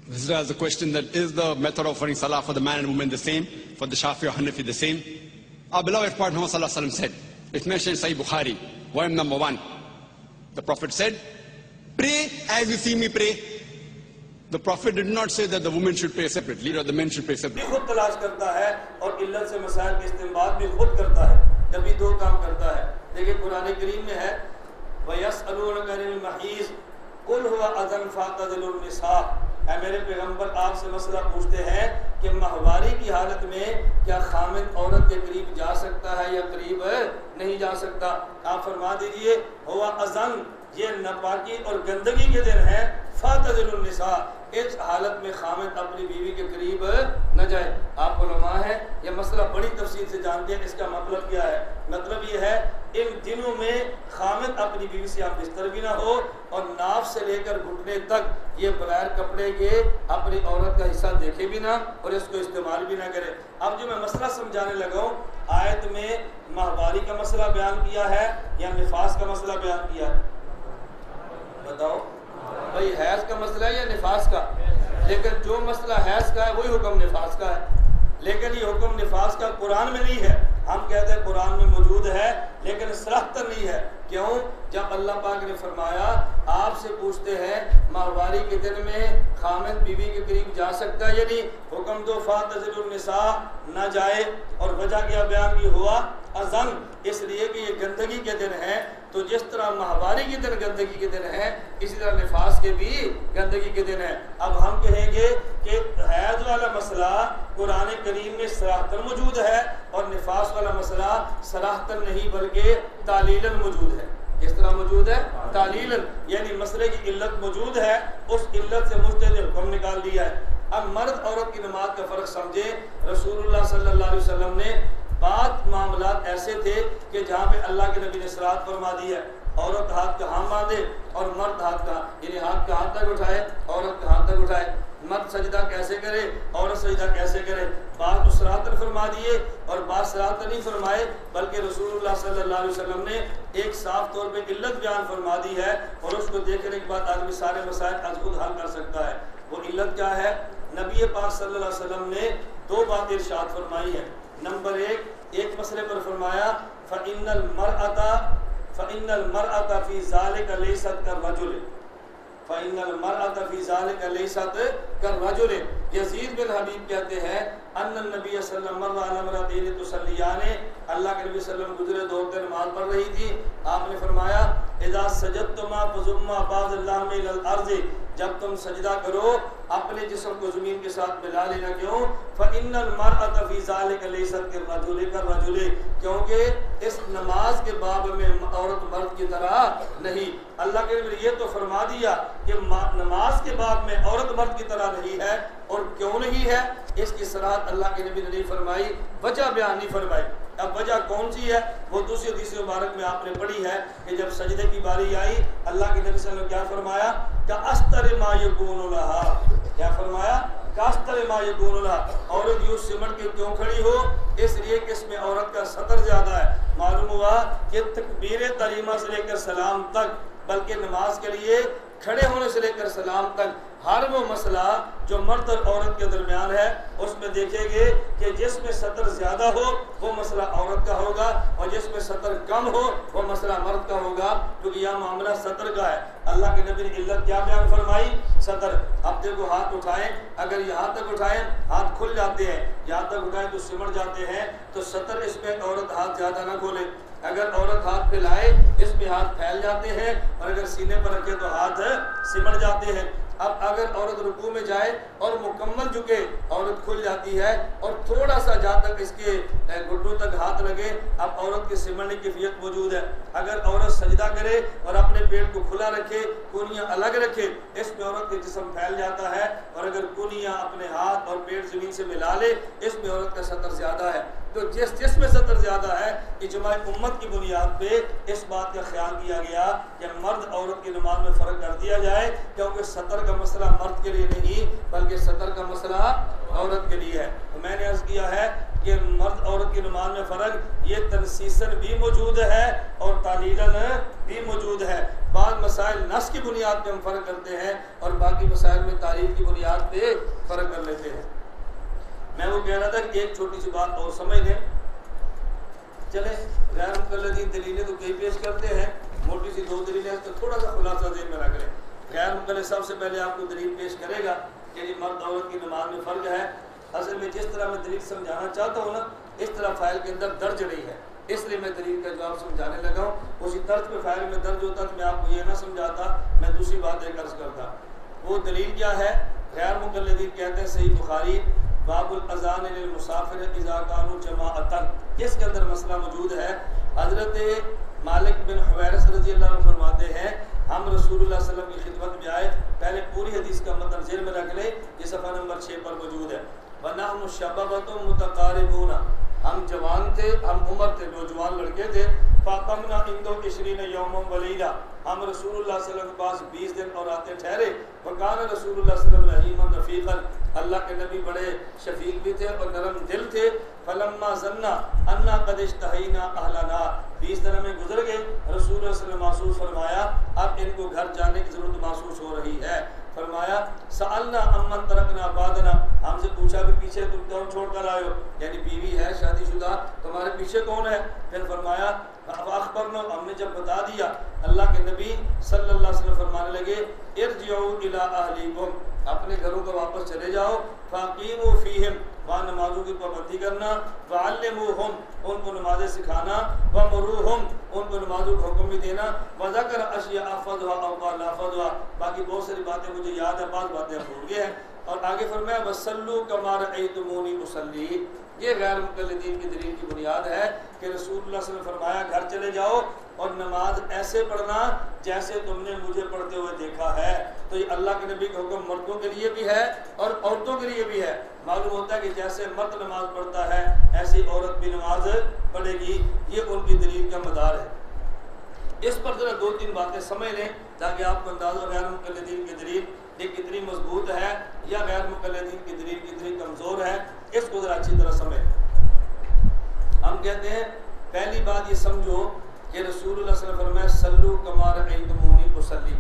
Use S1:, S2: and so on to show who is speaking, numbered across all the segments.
S1: Visitor has a question that is the method of offering salah for the man and woman the same, for the Shafi or Hanafi the same? Our beloved Prophet Muhammad said, it's mentioned in Sahih Bukhari, volume number 1. The Prophet said, pray as you see me pray. The Prophet did not say that the women should pray separately or the men should pray separately.
S2: خود تلاش کرتا ہے اور علت سے مسائل کے استنباط بھی خود کرتا ہے، جب بھی دو کام کرتا ہے. دیکھیں قرآن کریم میں ہے وَيَسْأَلُونَكَ عَنِ الْمَحِيضِ قُلْ هُوَ أَذًى فَاعْتَزِلُوا النِّسَاءَ. اے میرے پیغمبر آپ سے مسئلہ پوچھتے ہیں کہ ماہواری کی حالت میں کیا خامد عورت کے قریب جا سکتا ہے یا قریب نہیں جا سکتا؟ آپ فرما دیجئے ہوا اذن، یہ ناپاکی اور گندگی کے دن ہے. فَاعْتَزِلُوا النِّسَاءَ، اس حالت میں خامد اپنی بیوی کے قریب نہ جائے. آپ علماء ہیں یہ مسئلہ بڑی تفصیل سے جانتے ہیں. اس کا مطلب کیا ہے؟ مطلب یہ ہے ان دنوں میں خامد اپنی بیوی سے ہم بستر بھی نہ ہو اور ناف سے لے کر گھٹنے تک یہ بغیر کپڑے کے اپنی عورت کا حصہ دیکھے بھی نہ اور اس کو استعمال بھی نہ کرے. اب جو میں مسئلہ سمجھانے لگا ہوں، آیت میں ماہواری کا مسئلہ بیان کیا ہے یا نفاس کا مسئلہ بیان کیا ہے؟ بتاؤ بھائی، حیض کا مسئلہ ہے یا نفاس کا؟ لیکن جو مسئلہ حیض کا ہے وہی حکم نفاس کا ہے. لیکن یہ حکم نفاس کا قرآن میں نہیں ہے. ہم کہتے ہیں قرآن میں موجود ہے لیکن صراحتاً نہیں ہے. کیوں؟ جب اللہ پاک نے فرمایا آپ سے پوچھتے ہیں ماہواری کے دن میں خامد بیوی کے قریب جا سکتا ہے یا نہیں، حکم دو فَاعْتَزِلُوا النِّسَاءَ نہ جائے. اور وجہ کیا بیان کی ہوا؟ اذن، اس لیے کہ یہ گندگی کے دن ہے. تو جس طرح ماہواری کے دن گندگی کے دن ہے، اسی طرح نفاس کے بھی گندگی کے دن ہے. اب ہم کہیں گے کہ حیض والا مسئلہ قرآن کریم میں صراحتاً موجود ہے اور نفاس والا مسئلہ صراحتاً نہیں بلکہ تعلیلاً موجود ہے. کس طرح موجود ہے؟ تعلیلاً، یعنی مسئلے کی علت موجود ہے، اس علت سے مجتہد حکم نکال دیا ہے. اب مرد عورت کی نماز کا فرق سمجھے. رسول اللہ صلی اللہ علیہ وسلم نے بات معاملات ایسے تھے کہ جہاں پہ اللہ کے نبی نے صراحت فرما دی ہے، عورت ہاتھ کہاں باندھے اور مرد ہاتھ کہاں، یعنی ہاتھ کہاں تک اٹھائے، عورت کہاں تک اٹھائے، مرد سجدہ کیسے کرے، عورت سجدہ کیسے کرے. بات تو صراحتاً فرما دیے اور بات صراحتاً نہیں فرمائے، بلکہ رسول اللہ صلی اللہ علیہ وسلم نے ایک صاف طور پہ علت بیان فرما دی ہے اور اس کو دیکھنے کے بعد آدمی سارے مسائل از خود حل کر سکتا ہے. وہ علت کیا ہے؟ نبی پاک صلی اللہ علیہ وسلم نے دو باتیں ارشاد فرمائی ہیں. نمبر ایک مسئلے پر فرمایا فَإِنَّ الْمَرْأَةَ فِي ذَلِكَ لَيْسَتْ كَالرَّجُلِ. فَإِنَّ الْمَرْأَةَ فِي ذَلِكَ لَيْسَتْ كَالرَّجُلِ. یزید بن حبیب کہتے ہیں ان النبی صلی اللہ علیہ وسلم مر علی امرأتین تصلیان، اللہ کے نبی صلی اللہ علیہ وسلم گزرے دو عورتیں نماز پڑھ رہی تھی. آپ نے فرمایا اذا سجدتما فضما بعض اللحم الى الارض، جب تم سجدہ کرو اپنے جسم کو زمین کے ساتھ ملا لینا. کیوں؟ فإن المرأة في ذلك ليست كالرجل، کیونکہ اس نماز کے باب میں عورت مرد کی طرح نہیں. اللہ کے نبی نے یہ تو فرما دیا کہ نماز کے باب میں عورت مرد کی طرح نہیں ہے. اور کیوں نہیں ہے اس کی صراحت اللہ کے نبی نے نہیں فرمائی، وجہ بیان نہیں فرمائی. اب وجہ کون سی ہے؟ وہ دوسری حدیث مبارک میں آپ نے پڑھی ہے کہ جب سجدے کی باری آئی اللہ کے نبی صلی اللہ علیہ وسلم کیا فرمایا؟ کَأَسْتَرِ مَا يَكُونُ لَهَا. کیا فرمایا؟ کَأَسْتَرِ مَا يَكُونُ لَهَا. عورت یوں سمٹ کے کیوں کھڑی ہو؟ اس لیے کہ اس میں عورت کا سطر زیادہ ہے. معلوم ہوا کہ تکبیر تحریمہ سے لے کر سلام تک، بلکہ نماز کے لیے کھڑے ہونے سے لے کر سلام تک ہر وہ مسئلہ جو مرد اور عورت کے درمیان ہے اس میں دیکھیں گے کہ جس میں سطر زیادہ ہو وہ مسئلہ عورت کا ہوگا اور جس میں سطر کم ہو وہ مسئلہ مرد کا ہوگا، کیونکہ یہ معاملہ سطر کا ہے. اللہ کے نبی نے علت کیا بیان فرمائی؟ سطر. اب دیکھو ہاتھ اٹھائیں، اگر یہاں تک اٹھائیں ہاتھ کھل جاتے ہیں، یہاں تک اٹھائیں تو سمٹ جاتے ہیں، تو سطر اس میں عورت ہاتھ زیادہ نہ کھولے. اگر عورت ہاتھ پھیلائے اس میں ہاتھ پھیل جاتے ہیں اور اگر سینے پر رکھے تو ہاتھ سمٹ جاتے ہیں. اب اگر عورت رکوع میں جائے اور مکمل جھکے عورت کھل جاتی ہے اور تھوڑا سا جہاں تک اس کے گھٹنوں تک ہاتھ لگے اب عورت کی سمڑنے کی کیفیت موجود ہے. اگر عورت سجدہ کرے اور اپنے پیٹ کو کھلا رکھے، کونیاں الگ رکھے، اس میں عورت کا جسم پھیل جاتا ہے. اور اگر کونیاں اپنے ہاتھ اور پیٹ زمین سے ملا لے اس میں عورت کا سطر زیادہ ہے. تو جس میں سطر زیادہ ہے اجماع امت کی بنیاد پہ اس بات کا خیال کیا گیا کہ مرد عورت کی نماز میں فرق کر دیا جائے، کیونکہ سطر کا مسئلہ مرد کے لیے نہیں بلکہ سطر کا مسئلہ عورت کے لیے ہے. تو میں نے عرض کیا ہے کہ مرد عورت کی نماز میں فرق یہ تنسیساً بھی موجود ہے اور تعلیلاً بھی موجود ہے. بعض مسائل نص کی بنیاد پہ ہم فرق کرتے ہیں اور باقی مسائل میں تعلیل کی بنیاد پہ فرق کر لیتے ہیں. میں وہ کہہ رہا تھا کہ ایک چھوٹی سی بات اور سمجھ لیں. چلے غیر مقلدین دلیلیں تو کئی پیش کرتے ہیں, موٹی سی 2 دلیلیں تو تھوڑا سا خلاصہ ذہن میں رکھ لیں. غیر مقلد سب سے پہلے آپ کو دلیل پیش کرے گا کہ یہ مرد عورت کی نماز میں فرق ہے. اصل میں جس طرح میں دلیل سمجھانا چاہتا ہوں نا اس طرح فائل کے اندر درج نہیں ہے, اس لیے میں دلیل کا جواب سمجھانے لگا ہوں. اسی طرز پہ فائل میں درج ہوتا تو میں آپ کو یہ نہ سمجھاتا, میں دوسری بات ایک عرض کرتا. وہ دلیل کیا ہے؟ غیر مقلدین کہتے ہیں صحیح بخاری باب الاذان للمسافر اذا كانوا جماعۃ, اس کے اندر مسئلہ موجود ہے. حضرت مالک بن حویرث رضی اللہ عنہ فرماتے ہیں ہم رسول اللہ صلی اللہ علیہ وسلم کی خدمت میں آئے. پہلے پوری حدیث کا متن ذہن میں رکھ لیں, یہ صفحہ نمبر 6 پر موجود ہے. وَنَحْنُ شَبَبَةٌ مُتَقَارِبُونَ, ہم جوان تھے, ہم عمر تھے, نوجوان لڑکے تھے. فَقَمْنَا عِنْدَهُ 20 يَوْمًا وَلَيْلَةً, ہم رسول اللہ صلی اللہ علیہ وسلم کے پاس 20 دن اور راتیں ٹھہرے. وَكَانَ رسول اللہ صلی اللہ علیہ وسلم رحیمًا رفیقًا, اللہ کے نبی بڑے شفیق بھی تھے اور نرم دل تھے. فَلَمَّا ظَنَّ أَنَّا قَدِ اشْتَهَيْنَا أَهْلَنَا, 20 دن میں گزر گئے, رسول اللہ صلی اللہ علیہ وسلم محسوس فرمایا اب ان کو گھر جانے کی ضرورت محسوس ہو رہی ہے. فرمایا سألنا عمن ترکنا بعدنا, ہم سے پوچھا کہ پیچھے تم کون چھوڑ کر آئے ہو, یعنی بیوی ہے شادی شدہ, تمہارے پیچھے کون ہے؟ پھر فرمایا فاخبرنا, ہم نے جب بتا دیا. اللہ کے نبی صلی اللہ علیہ وسلم فرمانے لگے ارجعوا الی اہلیکم, اپنے گھروں کو واپس چلے جاؤ. فاقیموا فیہم, وہاں نمازوں کی پابندی کرنا. وعلموہم, ان کو نمازیں سکھانا. ومروہم, ان کو نمازوں کا حکم بھی دینا. وذکر اشیاء فضوا او قال لا فضوا, باقی بہت ساری باتیں مجھے یاد ہیں, بعض باتیں بھول گئے ہیں. اور آگے فرمایا وصلوا کما رأیتمونی اصلی, یہ غیر مقلدین کی دلیل کی بنیاد ہے کہ رسول اللہ صلی اللہ علیہ وسلم فرمایا گھر چلے جاؤ اور نماز ایسے پڑھنا جیسے تم نے مجھے پڑھتے ہوئے دیکھا ہے. تو یہ اللہ کے نبی کا حکم مردوں کے لیے بھی ہے اور عورتوں کے لیے بھی ہے. معلوم ہوتا ہے کہ جیسے مرد نماز پڑھتا ہے ایسی عورت بھی نماز پڑھے گی, یہ ان کی دلیل کا مدار ہے. اس پر ذرا 2-3 باتیں سمجھ لیں تاکہ آپ کو اندازہ غیر مقلدین کی دلیل یہ کتنی مضبوط ہے یا غیر مقلدین کی دلیل کتنی کمزور ہے, اس کو ذرا اچھی طرح سمجھ. ہم کہتے ہیں پہلی بات یہ سمجھو کہ رسول اللہ صلی اللہ علیہ وسلم فرمایا سلو کما رأیتمونی اصلی,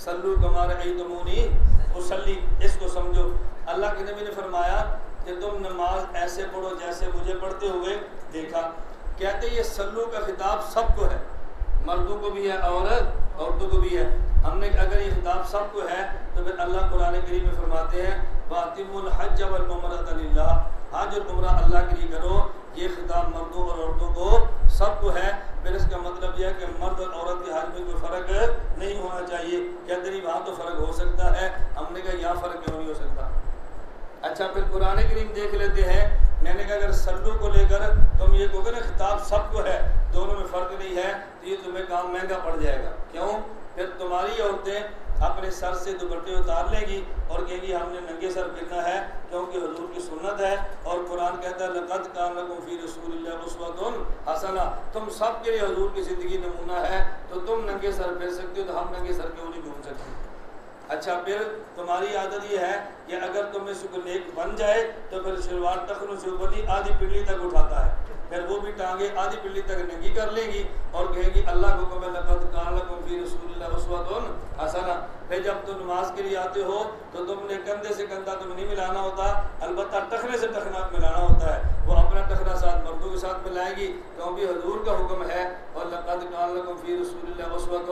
S2: سلو کما رأیتمونی اصلی, اس کو سمجھو. اللہ کے نبی نے فرمایا کہ تم نماز ایسے پڑھو جیسے مجھے پڑھتے ہوئے دیکھا. کہتے یہ سلو کا خطاب سب کو ہے, مردوں کو بھی ہے اور عورتوں کو بھی ہے. ہم نے اگر یہ خطاب سب کو ہے تو پھر اللہ قرآن کریم میں فرماتے ہیں وَأَتِمُّوا الْحَجَّ وَالْعُمْرَةَ لِلَّهِ, حج اور عمرہ اللہ کے لیے کرو. یہ خطاب مردوں اور عورتوں کو سب کو ہے. پھر اس کا مطلب یہ ہے کہ مرد اور عورت کے حج میں کوئی فرق نہیں ہونا چاہیے. کہتے نہیں وہاں تو فرق ہو سکتا ہے, ہم نے کہا یہاں فرق کیوں نہیں ہو سکتا. اچھا پھر قرآن کریم دیکھ لیتے ہیں. میں نے کہا اگر سلو کو لے کر تم یہ کہو گے نا خطاب سب کو ہے, دونوں میں فرق نہیں ہے, تو یہ تمہیں کام مہنگا پڑ جائے گا. کیوں؟ پھر تمہاری عورتیں اپنے سر سے دوپٹے اتار لے گی اور کہے گی ہم نے ننگے سر پھرنا ہے کیونکہ حضور کی سنت ہے. اور قرآن کہتا ہے لقد کان لکم فی رسول اللہ اسوۃ حسنہ, تم سب کے لیے حضور کی زندگی نمونہ ہے, تو تم ننگے سر پھر سکتے ہو, تو ہم ننگے سر کیوں نہیں گھوم سکتے. اچھا پھر تمہاری عادت یہ ہے کہ اگر تم میں سے کوئی نیک بن جائے تو پھر شلوار ٹخنوں سے اوپر ہی آدھی پنڈلی تک اٹھاتا ہے, پھر وہ بھی ٹانگیں آدھی پنڈلی تک ننگی کر لے گی اور کہے گی اللہ کو کہے لقد کان لکم فی رسول اللہ اسوۃ حسنہ. پھر جب تم نماز کے لیے آتے ہو تو تم نے کندھے سے کندھا تم نہیں ملانا ہوتا, البتہ ٹخنے سے ٹخنا ملانا ہوتا ہے. وہ اپنا ٹخنا ساتھ مردوں کے ساتھ ملائے گی کیونکہ حضور کا حکم ہے اور لقد کان لکم فی رسول اللہ اسوۃ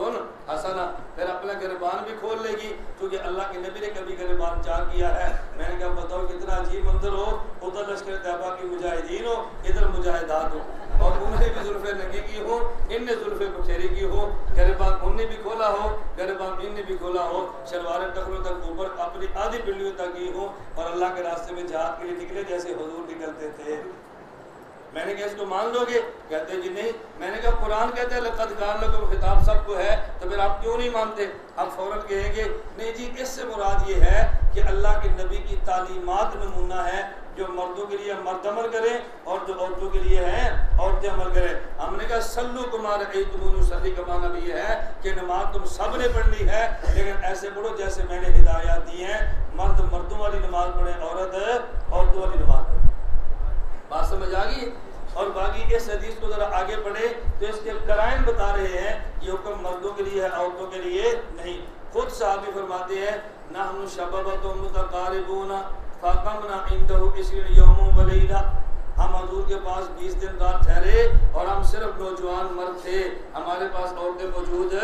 S2: حسنہ. پھر اپنا گریبان بھی کھول لے گی کیونکہ اللہ کے نبی نے کبھی گریبان چاک کیا ہے. میں نے کہا بتاؤ کتنا عجیب منظر ہو, ادھر لشکر طیبہ کی مجاہدین ہو, ادھر مجاہدات ہو, اور انہوں نے بھی زلفیں ننگی کی ہو, ان نے زلفیں بکھیری کی ہو, گریبان ان نے بھی کھولا ہو, گریبان ان نے بھی کھولا ہو, شلواریں ٹخنوں تک اوپر اپنی آدھی پنڈلیوں تک کی ہو, اور اللہ کے راستے میں جہاد کے لیے نکلے جیسے حضور نکلتے تھے. میں نے کہا اس کو مان لو گے؟ کہتے جی نہیں. میں نے کہا قرآن کہتا ہے لقد کان لکم, خطاب سب کو ہے, تو پھر آپ کیوں نہیں مانتے؟ آپ فوراً کہیں گے نہیں جی اس سے مراد یہ ہے کہ اللہ کے نبی کی تعلیمات نمونہ ہے, جو مردوں کے لیے مرد عمل کریں اور جو عورتوں کے لیے ہیں عورتیں عمل کریں. ہم نے کہا سلو کما رأیتمونی اصلی کا معنی بھی یہ ہے کہ نماز تم سب نے پڑھنی ہے, لیکن ایسے پڑھو جیسے میں نے ہدایات دی ہیں. مرد مردوں والی نماز پڑھیں, عورت عورتوں والی نماز پڑھیں. بات سمجھ آ گئی؟ اور باقی اس حدیث کو ذرا آگے پڑھے تو اس کے قرائن بتا رہے ہیں یہ حکم مردوں کے لیے ہے، عورتوں کے لیے نہیں۔ خود صحابی فرماتے ہیں نحن شبابۃ متقاربون فاقمنا عنده 20 یوما ولیلہ، ہم حضور کے پاس 20 دن رات ٹھہرے اور ہم صرف نوجوان مرد تھے، ہمارے پاس عورتیں موجود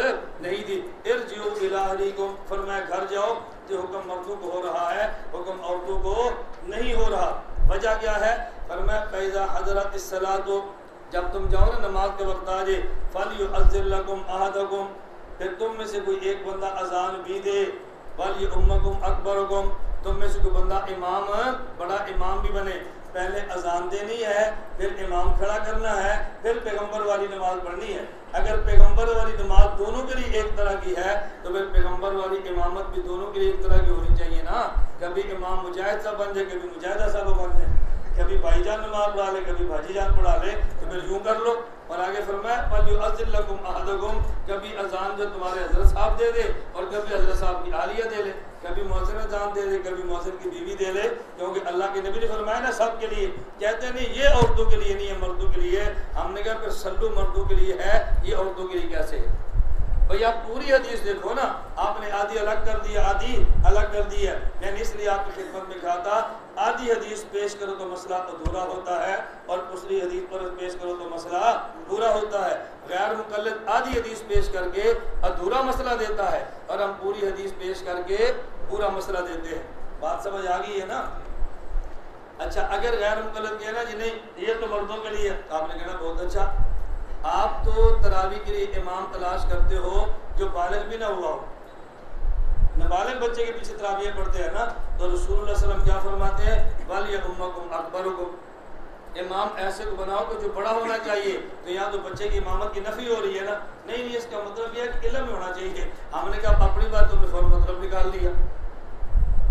S2: نہیں تھی۔ ارجعوا الی اہلیکم، فرمایا گھر جاؤ، جو حکم مردوں کو ہو رہا ہے حکم عورتوں کو نہیں ہو رہا۔ وجہ کیا ہے؟ فرمایا فإذا حضرت الصلاۃ، جب تم جاؤ نا نماز کے وقت آ جائے، فلیؤذن لکم احدکم، پھر تم میں سے کوئی ایک بندہ اذان بھی دے، ولیؤمکم اکبرکم، تم میں سے کوئی بندہ امام بڑا امام بھی بنے۔ پہلے اذان دینی ہے، پھر امام کھڑا کرنا ہے، پھر پیغمبر والی نماز پڑھنی ہے۔ اگر پیغمبر والی نماز دونوں کے لیے ایک طرح کی ہے تو پھر پیغمبر والی امامت بھی دونوں کے لیے ایک طرح کی ہونی چاہیے نا۔ کبھی امام مجاہد صاحب بن جائے، کبھی مجاہدہ صاحب بن جائے، کبھی بھائی جان نماز پڑھا لے، کبھی بھاجی جان پڑھا لے، تو پھر یوں کر لو۔ اور آگے فرمایا فلیؤذن لکم احدکم، کبھی اذان جو تمہارے حضرت صاحب دے دے اور کبھی حضرت صاحب کی عالیہ دے لے، کبھی مؤذن اذان دے دے، کبھی مؤذن کی بیوی دے لے، کیونکہ اللہ کے نبی نے فرمایا نا سب کے لیے، کہتے ہیں نہیں یہ عورتوں کے لیے نہیں ہے، مردوں کے لیے۔ ہم نے کہا پھر سلو مردوں کے لیے ہے، یہ عورتوں کے لیے کیسے ہے؟ بھئی آپ پوری حدیث دیکھو نا، آپ نے آدھی الگ کر دیا، آدھی الگ کر دیا۔ میں نے اس لیے آپ کی خدمت میں کہا تھا آدھی حدیث پیش کرو تو مسئلہ ادھورا ہوتا ہے اور دوسری حدیث پر پیش کرو تو مسئلہ پورا ہوتا ہے۔ غیر مقلد آدھی حدیث پیش کر کے ادھورا مسئلہ دیتا ہے اور ہم پوری حدیث پیش کر کے پورا مسئلہ دیتے ہیں۔ بات سمجھ آ گئی ہے نا؟ اچھا اگر غیر مقلد کہنا جی نہیں یہ تو مردوں کے لیے، آپ نے کہنا بہت اچھا، آپ تو تراویح کے لیے امام تلاش کرتے ہو جو بالغ بھی نہ ہوا ہو، نابالغ بچے کے پیچھے تراویح پڑھتے ہیں نا، تو رسول اللہ صلی اللہ علیہ وسلم کیا فرماتے ہیں وَلْيَؤُمَّكُمْ أَكْبَرُكُمْ، امام ایسے کو بناؤ کہ جو بڑا ہونا چاہیے۔ تو یہاں تو بچے کی امامت کی نفی ہو رہی ہے نا، نہیں اس کا مطلب یہ ہے کہ علم ہونا چاہیے۔ ہم نے کہا اپنی بات تم نے فوراً مطلب نکال لیا۔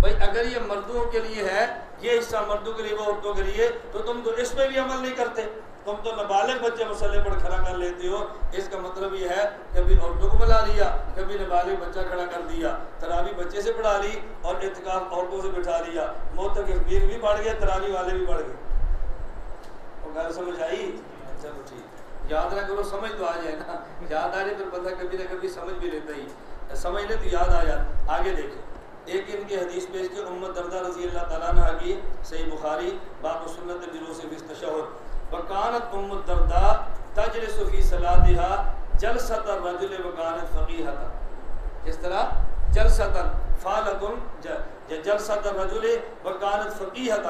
S2: بھائی اگر یہ مردوں کے لیے ہے، یہ حصہ مردوں کے لیے وہ عورتوں کے لیے، تو تم تو اس پہ بھی عمل نہیں کرتے، تم تو نابالغ بچے مسئلے پر کھڑا کر لیتے ہو۔ اس کا مطلب یہ ہے کبھی عورتوں کو ملا لیا، کبھی نابالغ بچہ کھڑا کر دیا، تراویح بچے سے پڑھا لی اور اعتکاف عورتوں سے بٹھا لیا، معتکف پیر بھی بڑھ گئے، تراویح والے بھی بڑھ گئے۔ وہ گل سمجھ آئی؟ چلو ٹھیک، یاد نہ کرو سمجھ تو آ جائے نا، یاد آ جائے پھر بندہ کبھی نہ کبھی سمجھ بھی لیتا ہی، سمجھ لے تو یاد آ جاتا۔ آگے دیکھیں ایک ان کی حدیث پیش کی ام الدرداء رضی اللہ تعالیٰ عنہ کی، صحیح بخاری باب سنت جلوس فی التشہد، وکانت ام الدرداء تجلس فی صلاتها جلسۃ الرجل وکانت فقیہۃ، کس طرح جلسۃ فعلۃ جلسۃ الرجل وکانت فقیہۃ۔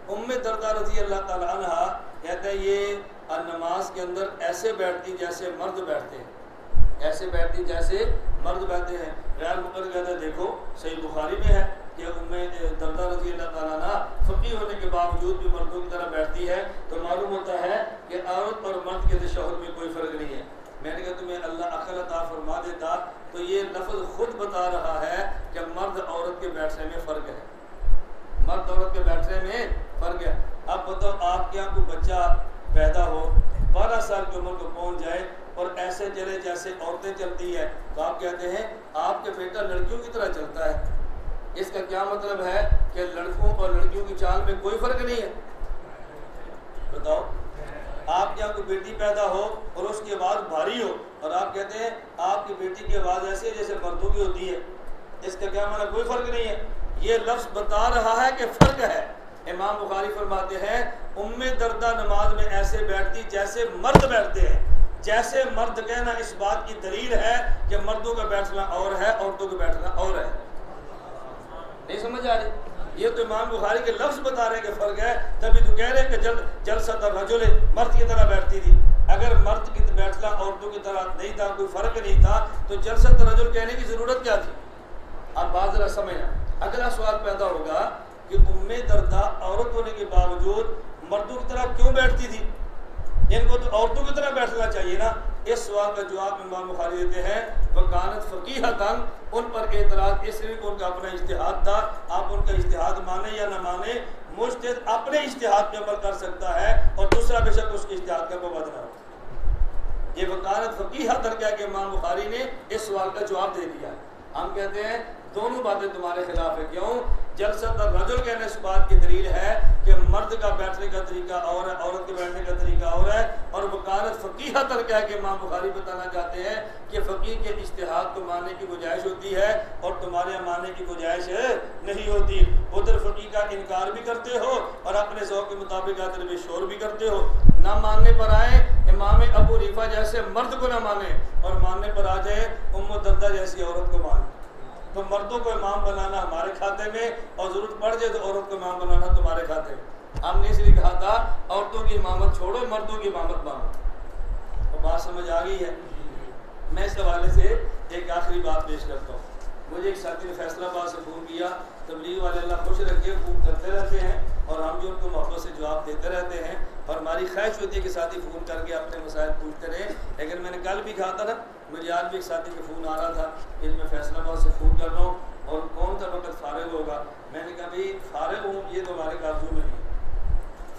S2: ام الدرداء رضی اللہ تعالیٰ عنہ کہتے ہیں یہ نماز کے اندر ایسے بیٹھتی جیسے مرد بیٹھتے ہیں، ایسے بیٹھتی جیسے مرد بیٹھتے ہیں۔ غیر مقرر کہتے ہیں دیکھو صحیح بخاری میں ہے کہ ام درداء رضی اللہ تعالیٰ عنہ فقیہ ہونے کے باوجود بھی مردوں کی طرح بیٹھتی ہے، تو معلوم ہوتا ہے کہ عورت اور مرد کے تشہد میں کوئی فرق نہیں ہے۔ میں نے کہا تمہیں اللہ عقل عطا فرما دیتا تو یہ لفظ خود بتا رہا ہے کہ مرد عورت کے بیٹھنے میں فرق ہے، مرد عورت کے بیٹھنے میں فرق ہے۔ اب بتاؤ آپ کے یہاں کوئی بچہ پیدا ہو، 12 سال کی عمر کو پہنچ جائے اور ایسے چلے جیسے عورتیں چلتی ہے، تو آپ کہتے ہیں آپ کے بیٹا لڑکیوں کی طرح چلتا ہے۔ اس کا کیا مطلب ہے کہ لڑکوں اور لڑکیوں کی چال میں کوئی فرق نہیں ہے؟ بتاؤ آپ کے یہاں کوئی بیٹی پیدا ہو اور اس کی آواز بھاری ہو اور آپ کہتے ہیں آپ کی بیٹی کی آواز ایسی ہے جیسے مردوں کی ہوتی ہے، اس کا کیا معنی؟ کوئی فرق نہیں ہے۔ یہ لفظ بتا رہا ہے کہ فرق ہے۔ امام بخاری فرماتے ہیں ام درداء نماز میں ایسے بیٹھتی جیسے مرد بیٹھتے ہیں، جیسے مرد کہنا اس بات کی دلیل ہے کہ مردوں کا بیٹھنا اور ہے، عورتوں کا بیٹھنا اور ہے۔ نہیں سمجھ آ رہی؟ یہ تو امام بخاری کے لفظ بتا رہے ہیں کہ فرق ہے، تبھی تو کہہ رہے ہیں کہ جلسۃ الرجل مرد کی طرح بیٹھتی تھی۔ اگر مرد کی بیٹھنا عورتوں کی طرح نہیں تھا، کوئی فرق نہیں تھا، تو جلسۃ الرجل کہنے کی ضرورت کیا تھی؟ اب بات ذرا سمجھنا۔ اگلا سوال پیدا ہوگا کہ ام درداء عورت ہونے کے باوجود مردوں کی طرح کیوں بیٹھتی تھی؟ ان کو تو عورتوں کی طرح بیٹھنا چاہیے نا۔ اس سوال کا جواب امام بخاری دیتے ہیں وکانت فقیہۃ، ان پر اعتراض اس لیے کہ ان کا اپنا اجتہاد تھا۔ آپ ان کا اجتہاد مانیں یا نہ مانیں، مجتہد اپنے اجتہاد پہ عمل کر سکتا ہے اور دوسرا بے شک اس کے اجتہاد کا پابند نہ ہو۔ یہ وکانت فقیہۃ کہہ کے امام بخاری نے اس سوال کا جواب دے دیا۔ ہم کہتے ہیں دونوں باتیں تمہارے خلاف ہے۔ کیوں؟ جلسۃ الرجل کہنے اس بات کی دلیل ہے کہ مرد کا بیٹھنے کا طریقہ اور ہے، عورت کے بیٹھنے کا طریقہ اور ہے، اور وکالت فقیہ تر کہہ کے امام بخاری بتانا چاہتے ہیں کہ فقیہ کے اجتہاد کو ماننے کی گنجائش ہوتی ہے اور تمہارے ماننے کی گنجائش نہیں ہوتی۔ ادھر فقیہ کا انکار بھی کرتے ہو اور اپنے ذوق کے مطابق آدر میں شور بھی کرتے ہو، نہ ماننے پر آئے امام ابو حنیفہ جیسے مرد کو نہ مانے اور ماننے پر آ جائے ام الدرداء جیسی عورت کو مانے۔ تو مردوں کو امام بنانا ہمارے کھاتے میں اور ضرورت پڑ جائے تو عورت کو امام بنانا تمہارے کھاتے میں۔ ہم نے اس لیے کہا تھا عورتوں کی امامت چھوڑو، مردوں کی امامت مانو۔ تو بات سمجھ آ گئی ہے؟ میں اس حوالے سے ایک آخری بات پیش کرتا ہوں۔ مجھے ایک ساتھی نے فیصلہ آباد سے فون کیا، تبلیغ والے اللہ خوش رکھے خوب کرتے رہتے ہیں اور ہم بھی ان کو محبت سے جواب دیتے رہتے ہیں، اور ہماری خواہش ہوتی ہے کہ ساتھی فون کر کے اپنے مسائل پوچھتے رہیں۔ لیکن میں نے کل بھی کہا تھا نا، مجھے آج بھی ایک ساتھی کا فون آ رہا تھا کہ میں فیصلہ آباد سے فون کر رہا ہوں اور کون سا وقت فارغ ہوگا۔ میں نے کہا بھائی فارغ ہوں یہ تو ہمارے کارزو میں نہیں ہے،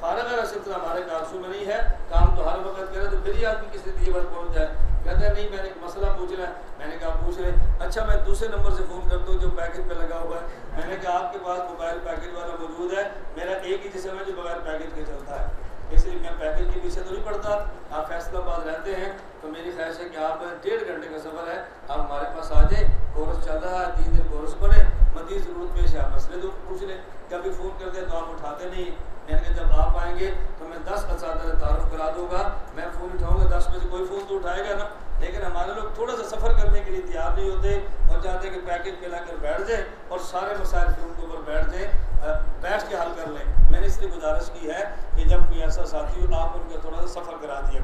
S2: فارغ کا سلسلہ ہمارے کارزو میں نہیں ہے، کام تو ہر وقت کرے تو پھر ہی آدمی کسی دیے پر پہنچ جائے۔ کہتا ہے نہیں میں نے ایک مسئلہ پوچھنا ہے۔ میں نے کہا پوچھ رہے، اچھا میں دوسرے نمبر سے فون کرتا ہوں جو پیکج پہ لگا ہوا ہے۔ میں نے کہا آپ کے پاس موبائل پیکج والا موجود ہے، میرا ایک ہی جسم ہے جو بغیر پیکج کے چلتا ہے، اس لیے میں پیکج کے پیچھے تو نہیں پڑتا۔ آپ فیصلہ آباد رہتے ہیں تو میری خواہش ہے کہ آپ 1.5 گھنٹے کا سفر ہے، آپ ہمارے پاس آ جائیں، کورس چل رہا ہے 3 دن کورس پڑھیں، مزید ضرورت پیش ہے آپ مسئلے تو پوچھ لیں۔ کبھی فون کرتے تو آپ اٹھاتے نہیں، میں نے کہا جب آپ آئیں گے تو میں 10 اساتذہ تعارف کرا دوں گا، میں فون اٹھاؤں گا 10 بجے کوئی فون تو اٹھائے گا نا۔ لیکن ہمارے لوگ تھوڑا سا سفر کرنے کے لیے تیار نہیں ہوتے اور چاہتے ہیں کہ پیکج پہ لا کر بیٹھ جائیں اور سارے مسائل فون کے اوپر بیٹھ کے حل کر لیں۔ میں نے اس لیے گزارش کی ہے کہ جب کوئی ایسا ساتھی ہو آپ ان کا تھوڑا سا سفر کرا دیا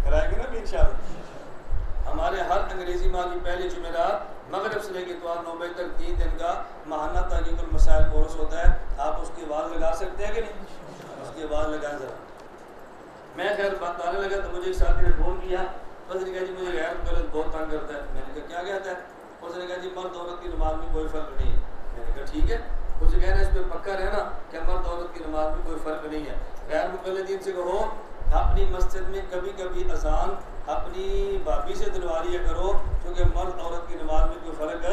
S2: کرائیں گے نا بھی انشاءاللہ۔ ہمارے ہر انگریزی ماہ کی پہلی جمعرات مغرب سے لے کے اتوار 9 بجے تک 3 دن کا ماہانہ تحقیق المسائل کورس ہوتا ہے، آپ اس کی آواز لگا سکتے ہیں کہ نہیں؟ اس کی آواز لگائیں ذرا۔ میں خیر بات آنے لگا تو مجھے ایک ساتھی نے فون کیا، اس نے کہا جی مجھے غیر مقلد بہت تنگ کرتا ہے۔ میں نے کہا کیا کہتا ہے؟ اس نے کہا جی مرد عورت کی نماز میں کوئی فرق نہیں ہے۔ میں نے کہا ٹھیک ہے، اسے کہنا اس پہ پکا رہنا کہ مرد عورت کی نماز میں کوئی فرق نہیں ہے۔ غیر مقلدین سے کہو اپنی مسجد میں کبھی کبھی اذان اپنی بھابھی سے دلوا لیا کرو، کیونکہ مرد عورت کی نماز میں کوئی فرق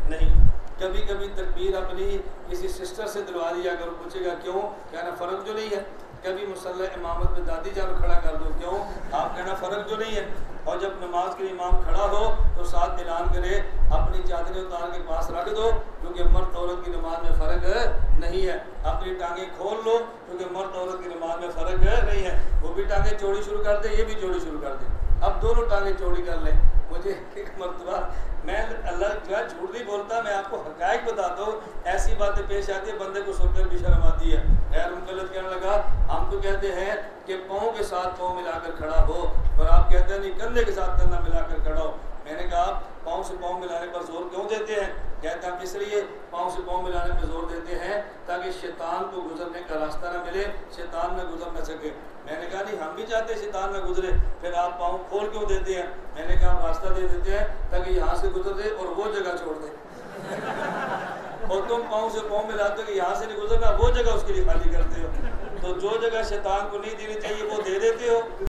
S2: نہیں۔ کبھی کبھی تکبیر اپنی کسی سسٹر سے دلوا لیا کرو، پوچھے گا کیوں؟ کہنا فرق جو نہیں ہے۔ کبھی مصلی امامت میں دادی جان کھڑا کر دو، کیوں؟ آپ کہنا فرق جو نہیں ہے۔ اور جب نماز کے لیے امام کھڑا ہو تو ساتھ اعلان کرے اپنی چادریں اتار کے پاس رکھ دو، کیونکہ مرد عورت کی نماز میں فرق نہیں ہے۔ اپنی ٹانگیں کھول لو، کیونکہ مرد عورت کی نماز میں فرق نہیں ہے۔ وہ بھی ٹانگیں چوڑی شروع کر دے، یہ بھی چوڑی شروع کر دے، اب دونوں ٹانگیں چوڑی کر لیں۔ مجھے ایک مرتبہ، میں اللہ جو ہے جھوٹ نہیں بولتا، میں آپ کو حقائق بتاتا ہوں، ایسی باتیں پیش آتی ہیں بندے کو سن کر بھی شرم آتی ہے۔ غیر مقلد کہنے لگا ہم تو کہتے ہیں کہ پاؤں کے ساتھ پاؤں ملا کر کھڑا ہو، اور آپ کہتے ہیں نہیں کندھے کے ساتھ کندھا ملا کر کھڑا ہو۔ میں نے کہا پاؤں سے پاؤں ملانے پر زور کیوں دیتے ہیں؟ کہتے ہیں اس لیے پاؤں سے پاؤں ملانے پر زور دیتے ہیں تاکہ شیطان کو گزرنے کا راستہ نہ ملے، شیطان نہ گزر نہ سکے۔ میں نے کہا نہیں ہم بھی چاہتے ہیں شیطان نہ گزرے، پھر آپ پاؤں کھول کیوں دیتے ہیں؟ میں نے کہا ہم راستہ دے دیتے ہیں تاکہ یہاں سے گزر دے اور وہ جگہ چھوڑ دے۔ اور تم پاؤں سے پاؤں ملاتے ہو کہ یہاں سے نہیں گزرنا، وہ جگہ اس کے لیے خالی کرتے ہو۔ تو جو جگہ شیطان کو نہیں دینی چاہیے وہ دے دیتے ہو۔